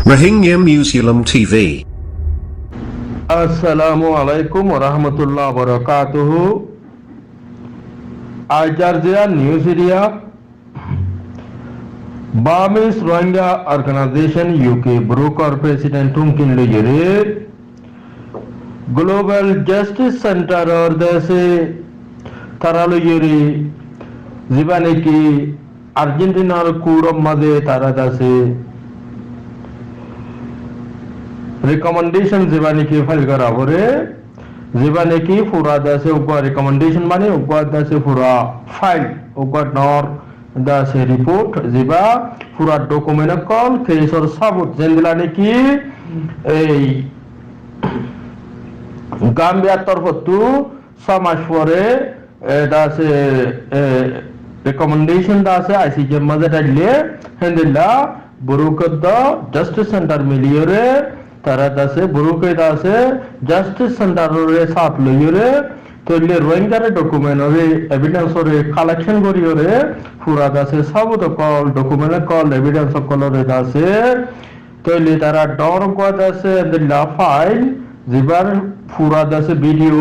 Rohingya Museum TV. আসসালামু আলাইকুম ওরহমতুল্লাহ বরকাতুহু। আজারজিয়া news area Burmese Rohingya Organization UK Broker President Tumkin Lejere Global Justice Center or the Taralojeri Zibaneki Argentina Kurom Made Taradase recommendation Jiwani file करा बोरे जीवानी की पूरा दासे ऊपर recommendation माने ऊपर दासे पूरा फाइल ऊपर नॉर दासे रिपोर्ट जीवा पूरा डॉक्यूमेंट कॉल केस और सबूत जेंदिलानी की गाम्बिया तरफ तू समाज परे दासे recommendation दासे ICJ मजे डाले हेंदिला बुरुकद्दा justice center मिलियोरे তারা দাসে বুরুকে দাসে জাস্টিস সেন্টারের সাথ লইরে তৈলে রোহিঙ্গারে ডকুমেন্ট ওরে এভিডেন্স ওরে কালেকশন করিওরে পুরা দাসে সাবুত কল ডকুমেন্ট কল এভিডেন্স কলরে দাসে তৈলে তারা ডর কো দাসে দিলা ফাইল জিবার পুরা দাসে ভিডিও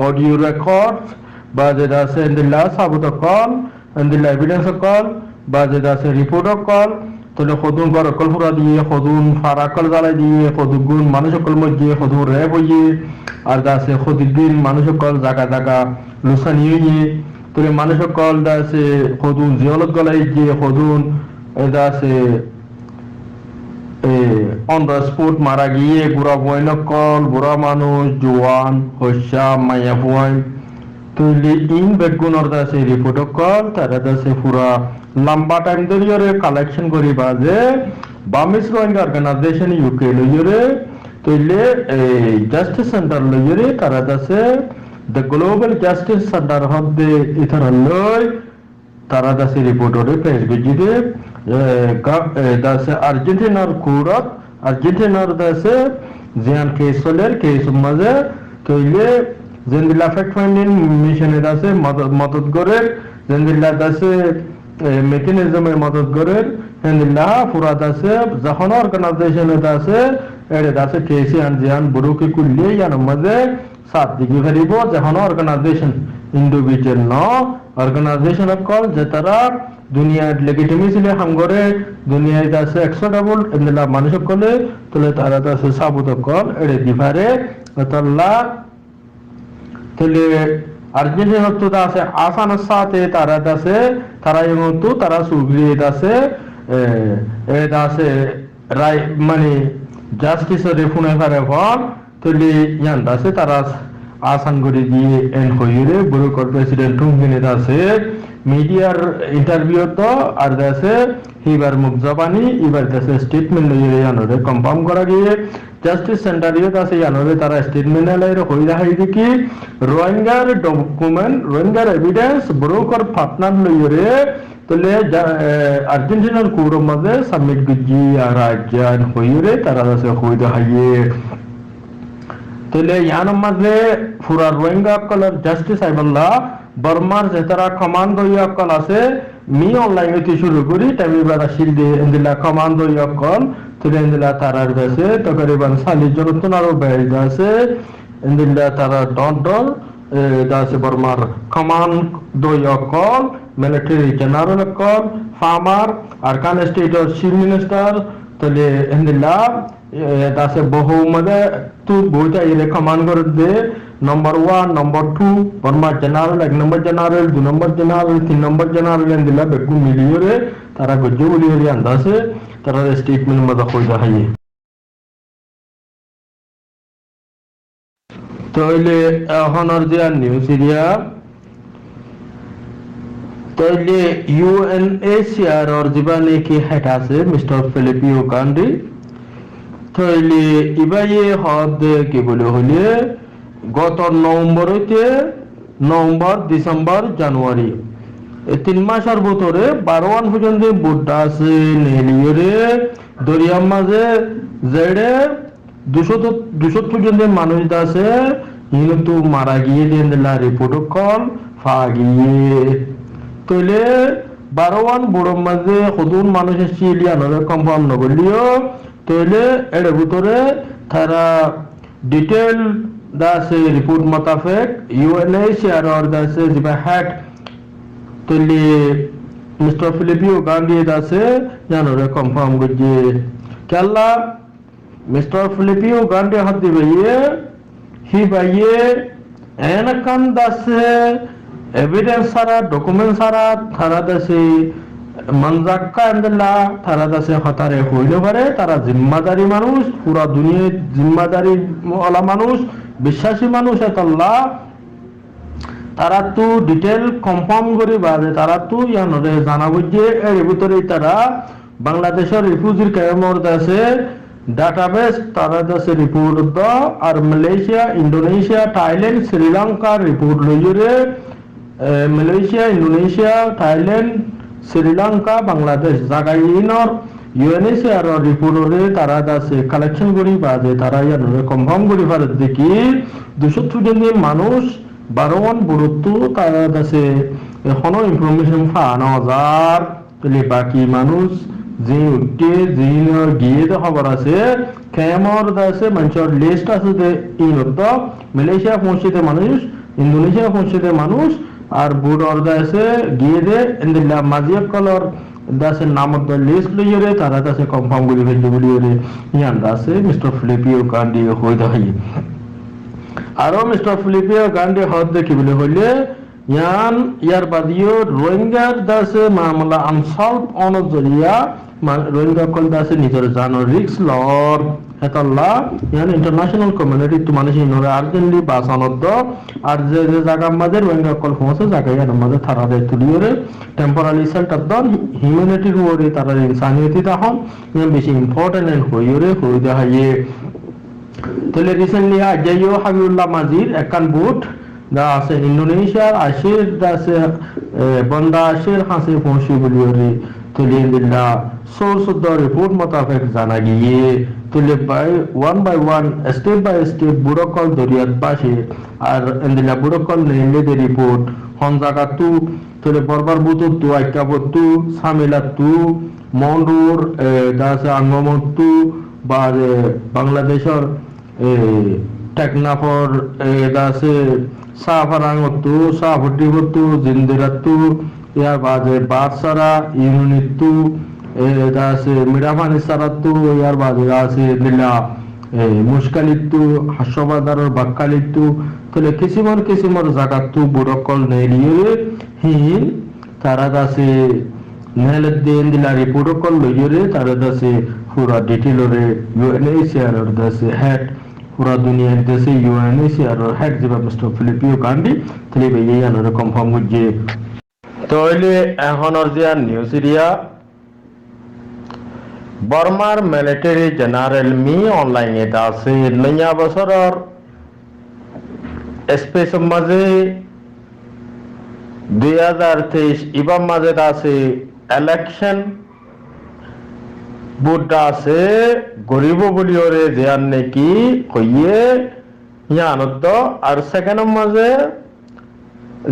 অডিও রেকর্ড বা যে দাসে দিলা সাবুত কল দিলা এভিডেন্স কল বা যে দাসে রিপোর্ট কল তোলে খদুন গর কলপুরা দিয়ে খদুন ফারাকল জ্বালাই দিয়ে খদুগুন মানুষ সকল মধ্যে খদুন র্যাব হইয়ে আর দাসে খদিদিন মানুষ সকল জায়গা জায়গা লুসানি হইয়ে তোলে মানুষ সকল দাসে খদুন জিয়লত গলাই দিয়ে খদুন দাসে অন দ্য স্পট মারা গিয়ে বুড়া বয়ন কল বুড়া মানুষ জোয়ান হস্যা মায়া বয় তৈলি ইন বেগুনর দাসে রিপোর্ট কল তারা দাসে পুরা লম্বা টাইম ধরে কালেকশন করি বাজে Burmese Rohingya Organization UK লইরে তৈলে জাস্টিস সেন্টার লইরে তারা দাসে দ্য গ্লোবাল জাস্টিস সেন্টার হদে ইথার লই তারা দাসে রিপোর্টরে পেশ গজিদে দাসে আর্জেন্টিনার কুরত আর্জেন্টিনার দাসে জিয়ান কেসলের কেস মাঝে তৈলে জেন্দিলা ফ্যাক্ট ফাইন্ডিং মিশনে দাসে মদত করে জেন্দিলা দাসে মেকানিজমের মদত করে হেন্দিলা পুরা দাসে যখন অর্গানাইজেশন দাসে এড়ে দাসে কেসি আনজিয়ান বুরুকি কুল্লি ইয়ান মাঝে সাত দিকে ফেরিব যখন অর্গানাইজেশন ইন্ডিভিজুয়াল ন অর্গানাইজেশন কল যে তারা দুনিয়ার লেগিটিমেসি হাঙ্গরে দুনিয়ায় দাসে অ্যাকসেপ্টেবল হেন্দিলা মানুষ কলে তোলে তারা দাসে সাবুত কল এড়ে দিফারে তাল্লা তোলে আর্জেন্টিনা তো দাসে আসান সাথে তারা দাসে তারা ইমতো তারা সুগ্রি দাসে দাসে রাই মানে জাস্টিস এর ফুনে ফারে ফল তলি ইয়ান দাসে তারা আসান করে দিয়ে এন্ড হইরে বুরুকর প্রেসিডেন্ট টুঙ্গিনে দাসে মিডিয়ার ইন্টারভিউ তো আর দাসে হিবার মুখ জবানি এবার দাসে স্টেটমেন্ট লইরে ইয়ানরে কনফার্ম করা গিয়ে জাস্টিস সেন্টারিও দাসে ইয়ানরে তারা স্টেটমেন্ট লাইরে হইরা হাই দেখি রোহিঙ্গার ডকুমেন্ট রোহিঙ্গার এভিডেন্স ব্রোকার পার্টনার লইরে তলে আর্জেন্টিনার কুরো মাঝে সাবমিট গজি আর রাজ্যান হইরে তারা দাসে হইরা হাইয়ে তলে ইয়ান মাঝে পুরা রোহিঙ্গা কলর জাস্টিস আইবল্লা বর্মার যে তারা কমান্ডো ইয়াকল আছে মি অনলাইন হইতে শুরু করি টাইমি বারা শিলদে এন্দিলা কমান্ডো ইয়াকল তলে এন্দিলা তারার দাসে তকরিবান 40 জন তোনারও বেড়ে দাসে এন্দিলা তারা ডন দাসে বর্মার কমান্ডো ইয়াকল মিলিটারি জেনারেল কল former Arakan state chief minister তলে এন্দিলা দাসে বহু মধ্যে তু বইটা ইলে কমান্ড করে দে নম্বর 1 নম্বর 2 বর্মা জেনারেল 1 নম্বর জেনারেল 2 নম্বর জেনারেল 3 নম্বর জেনারেল এন্দিলা বেকু মিলিয়রে তারা গজ্জে বলিয়রে আন্দাসে তারা স্টেটমেন্ট মধ্যে কইদা হাইয়ে তইলে এখনর যে নিউজ এরিয়া তইলে UNHCR অর জীবানে কি হেড আছে মিস্টার ফিলিপিও গান্ডি তইলে ইবাইয়ে হদ কি বলে হলে গত নভেম্বর ডিসেম্বর জানুয়ারি এই 3 মাসের ভিতরে 12 পর্যন্ত বুড্ডা আছে নেলিয়রে দরিয়ার মাঝে জেডে 200 পর্যন্ত মানুষ আছে কিন্তু মারা গিয়ে দেনলা রিপোর্ট কল ফা গিয়ে তইলে বারোয়ান বুড়োর মাঝে কদুন মানুষের চিলিয়ানোরে কনফার্ম নগলিও তাহলে এর ভিতরে তারা ডিটেল দাসে রিপোর্ট মোতাবেক ইউএনএইচসিআর অর দাসে যেবা হেড তাহলে মিস্টার ফিলিপিও গান্ধী দাসে জানোরে কনফার্ম করছে কেলা মিস্টার ফিলিপিও গান্ধী হাত দিবে হি বাইয়ে এনকান দাসে এভিডেন্স সারা ডকুমেন্ট সারা তারা দাসে মনজাক্কা এন্দলা তারা দাসে হতারে হইলে পারে তারা জিম্মাদারি মানুষ পুরা দুনিয়ার জিম্মাদারি ওয়ালা মানুষ বিশ্বাসী মানুষ এতল্লা তারা তো ডিটেল কনফার্ম করে বাজে তারা তো ইয়ানরে জানাবো যে এর ভিতরে তারা বাংলাদেশের রিফিউজির ক্যাম্পর দাসে ডাটাবেস তারা দাসে রিপোর্ট দ আর মালয়েশিয়া ইন্দোনেশিয়া থাইল্যান্ড শ্রীলঙ্কার রিপোর্ট লইরে Malaysia Indonesia Thailand Sri Lanka Bangladesh জাগাইনর ইউএনএইচসিআর রিপোর্টরে তারা দাসে কালেকশন করি বাজে তারা ইয়ানরে কনফার্ম করি পারে দেখি 200 মানুষ 12 বুড়ত্তু তারা দাসে এখনো ইনফরমেশন পাওয়া হাজার তাহলে বাকি মানুষ যে উঠে যে গিয়ে খবর আছে কেমর দাসে মানুষের লিস্ট আছে যে ইনত মালয়েশিয়া পৌঁছিতে মানুষ ইন্দোনেশিয়া পৌঁছিতে মানুষ আর বুড় অর্ডার আছে গিয়ে দে ইন্দিল্লা মাজিয়া কলর দাসে নামত লিস্ট লইরে তারা দাসে কনফার্ম করে ফেলতে বলিরে ইয়ান দাসে মিস্টার ফিলিপিও গান্ধী হই দাই আরো মিস্টার ফিলিপিও গান্ধী হদ দেখি বলে হইলে ইয়ান ইয়ার বাদিও রোহিঙ্গার দাসে মামলা আনসলভ অনজরিয়া রোহিঙ্গা কল দাসে নিজের জানো রিক্স লর হেতাল্লা ইয়ান ইন্টারন্যাশনাল কমিউনিটি তো মানুষ ইনরে আর্জেন্টলি বাসানত আর যে যে জায়গা মাঝে রোহিঙ্গা কল পৌঁছে জায়গা ইয়ার মাঝে থারারে তুলিয়ে টেম্পোরারি সেন্টার দন হিউম্যানিটির ওরে তারা ইনসানিয়তি তাহন ইয়ান বেশি ইম্পর্টেন্ট হইরে হই দেখাইয়ে তাহলে রিসেন্টলি আজাইও হাবিবুল্লাহ মাজির একান বুট দা আছে ইন্দোনেশিয়ার আশির দাসে বন্দা আশির হাসে পৌঁছি বলিওরে তাহলে ইন্দিল্লা সোর্স অফ দ্য রিপোর্ট মোতাবেক জানা গিয়ে তাহলে one by one step by step বুড়কল দরিয়াত বাসে আর ইন্দিল্লা বুড়কল নেইলে দে রিপোর্ট হন জায়গা তু তাহলে বরবার বুত তু আইকাবত তু সামিলা তু মন্ডুর দাসে আঙ্গমত তু বা বাংলাদেশের টেকনাফর দাসে সাফারাঙ্গতু সাফটিবতু জিন্দিরাতু ইয়ার বাজে বাদসারা ইউনিটু দাসে মিরামানি সারাতু ইয়ার বাজে দাসে দিলা মুশকালিতু হাসবাদার বাক্কালিতু তাহলে কিসিমর জাগাতু বুড়কল নেলিয়ে হিন তারা দাসে নেলে দেন দিলা রিপোর্ট কল লইরে তারা দাসে পুরা ডিটেলরে ইউএনএইচসিআর দাসে হেড পুরা দুনিয়ার দেশে ইউএনএইচসিআর হেড যেবা মিস্টার ফিলিপিও গান্ধী তাহলে ভাইয়া আনারে কনফার্ম করছে তাহলে এখনর যে নিউজ এরিয়া বর্মার মিলিটারি জেনারেল মি অনলাইনে আছে নয়া বছরের স্পেস মাঝে 2023 ইবাম মাঝে আছে ইলেকশন বুড্ডা আছে গরিব বলিওরে যেয়ান নাকি কইয়ে ইয়ানত আর সেকেন্ড মাঝে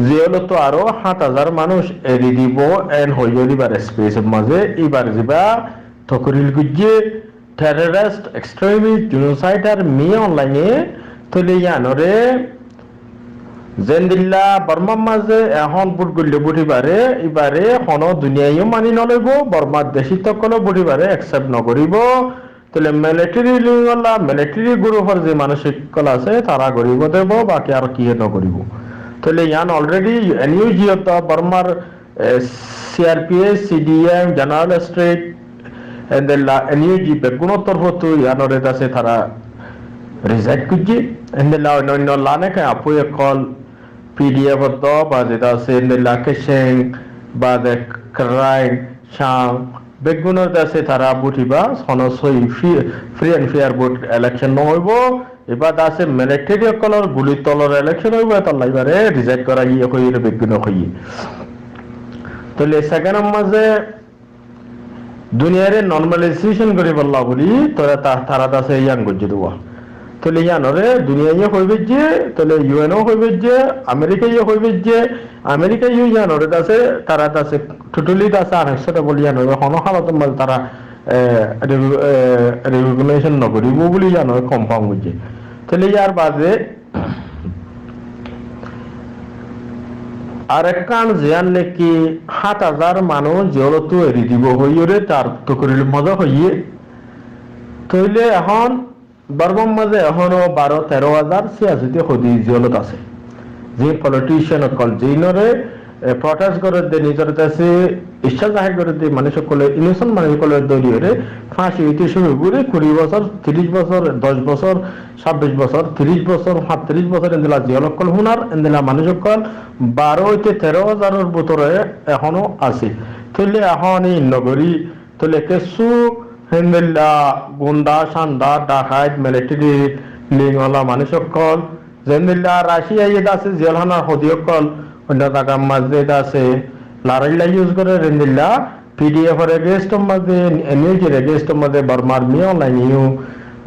জিওলো তো আরো 7000 মানুষ এরি দিব এন হইলিবার স্পেস মাঝে এবার যাবা তকরিল গুজে টেররিস্ট এক্সট্রিমিস্ট জেনোসাইডার মি অনলাইনে তলে ইয়ানরে জেন্দিল্লা বর্মা মাঝে এখন বুট গল্লে বুটিবারে এবারে হন দুনিয়ায়ও মানি নলইব বর্মার দেশি তকল বুটিবারে একসেপ্ট নকরিব তাহলে মিলিটারি লিঙ্গলা মিলিটারি গ্রুপের যে মানসিক কলা আছে তারা গরিব দেব বাকি আর কি নকরিব তাহলে ইয়ান অলরেডি এনইউজি তো বর্মার সিআরপিএস সিডিএম জেনারেল স্ট্রেট এন্ডেলা এনইউজি বেগুন তরফ তো ইয়ানরে আছে তারা রিজাইড করছে এন্ডেলা অন্য লানে কে আপুয়ে কল পিডিএফ তো বা যেটা আছে এন্ডেলা কেশেং বা দে ক্রাইম শাম বেগুনের আছে তারা বুটিবা সনসই free and fair vote election নহইব এবার আছে মিলিটারি কলর গুলি তলর ইলেকশন হইব তার লাইবারে রিজাইড করা ইয়ে কইরে বেগুন হই তাহলে সেকেন্ড মাঝে দুনিয়ারে নরমালাইজেশন করি বললা বলি তোরা তারা দাসে ইয়াং গজ্জে দেওয়া তো তাহলে ইয়ানরে দুনিয়ায় হইবে যে তাহলে ইউএনও হইবে যে আমেরিকায় হইবে যে আমেরিকায় ইয়ানরে আছে তারা আছে টোটালি আছে আনএক্সেপ্টেবল বলি ইয়ানরে কোনো হালত মাল তারা রেগুলেশন নকরিব বলি ইয়ানরে কম্পাউন্ড হইছে তাহলে ইয়ার বাদে আরেকখান জিয়ান নাকি ৭,০০০ মানুষ জলতো এরি দিব হইরে তার তো করিল মজা হইয়ে তইলে এখন বর্মম মাঝে এখনো ১২-১৩,০০০ সিয়াসিতে হদি জলত আছে যে পলিটিশিয়ান অকল যেইনরে প্রটেস্ট করে দে নিজের কাছে ইচ্ছা জাহির করে দে মানুষ সকলে ইনোসেন্ট মানুষ সকলের দৌড়ি হয়ে ফাঁসি হইতে শুরু করে ২০ বছর ৩০ বছর ১০ বছর ২৬ বছর ৩০ বছর ৩৭ বছর এন্দিলা জিয়লকল হুনার এন্দিলা মানুষ সকল ১২-১৩,০০০ ভিতরে এখনো আছে তৈলে এখন এই নগরী তৈলে কিছু হেন্দিল্লা গুন্ডা সান্দা ডাকাইত মিলিটারি লিংওয়ালা মানুষ সকল যেন্দিল্লা রাশিয়া ইয়ে আছে জেলহানার হদি সকল অন্য জায়গার মাঝে আছে লারাইলা ইউজ করে রেন্দিল্লা পিডিএফ এর এগেইনস্টের মাঝে নিউজ এর এগেইনস্টের মাঝে বর্মার মি অনলাইন ইউ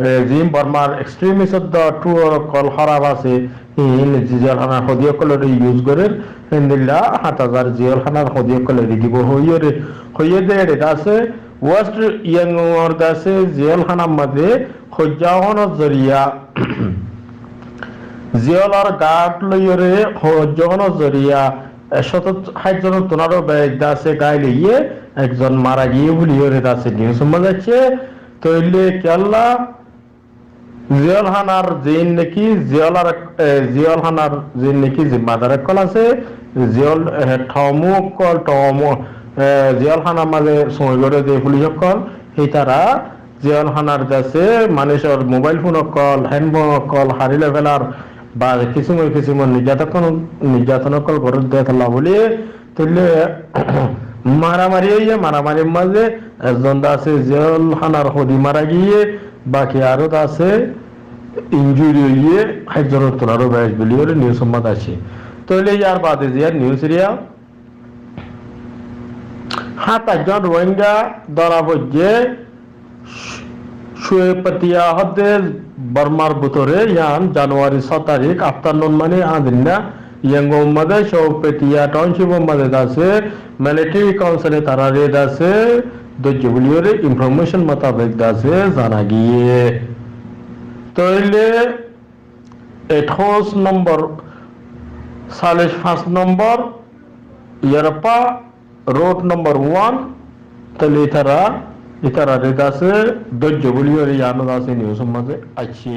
রেজিম বর্মার এক্সট্রিমিস্ট দ্য টু কল খারাপ আছে ইন জিয়ালখানার হদিয় কলর ইউজ করে রেন্দিল্লা ৭,০০০ জিয়ালখানার হদিয় কলর দিব হইয়ে দে এটা আছে ওয়েস্ট ইয়াংওর আছে জিয়ালখানার মাঝে হজ্জাহনের জরিয়া জিয়লার গাট লইরে হজ্জাহনের জরিয়া ৬০ তোনারও ব্যাগ আছে গায়ে লিয়ে একজন মারা গিয়ে বলিওরে আছে নিউজ সম্মান যাচ্ছে তৈলে কেল্লা জিয়লহানার জিন নাকি জিয়লহানার জিন নাকি জিম্মাদার কল আছে জিয়ল ঠমু কল টমু জিয়লহানার মাঝে সময় করে যে পুলিশ কল এই তারা জিয়লহানার কাছে মানুষের mobile phone call handphone call হারি লেভেলার বা কিছুমান নির্যাতন কল ঘরত দেখালা বলি তাহলে মারামারির মাঝে একজন আছে জেলখানার হদি মারা গিয়ে বাকি আরো আছে ইঞ্জুরি হইয়ে ৬০ তোলারও ব্যাস বলি নিউজ সম্বাদ আছে তাহলে ইয়ার বাদে যে নিউজ এরিয়া ৭ রোহিঙ্গা ধরা পড়ছে শুয়েপাতিয়া হতে বর্মার ভিতরে ইয়ান জানুয়ারি ৬ তারিখ আফটারনুন মানে আদিনা ইয়াঙ্গো মাঝে শুয়েপাতিয়া টাউনশিপ মাঝে আছে মিলিটারি কাউন্সিলে তারা রেড আছে দজ্জবলিওর ইনফরমেশন মোতাবেক আছে জানা গিয়ে তইলে ২৮ নম্বর ৪৫ নম্বর ইয়ারপা রোড নম্বর 1 তাহলে তারা রেড আছে দজ্জবলিওর ইয়ানো আছে নিউজ মাঝে আছে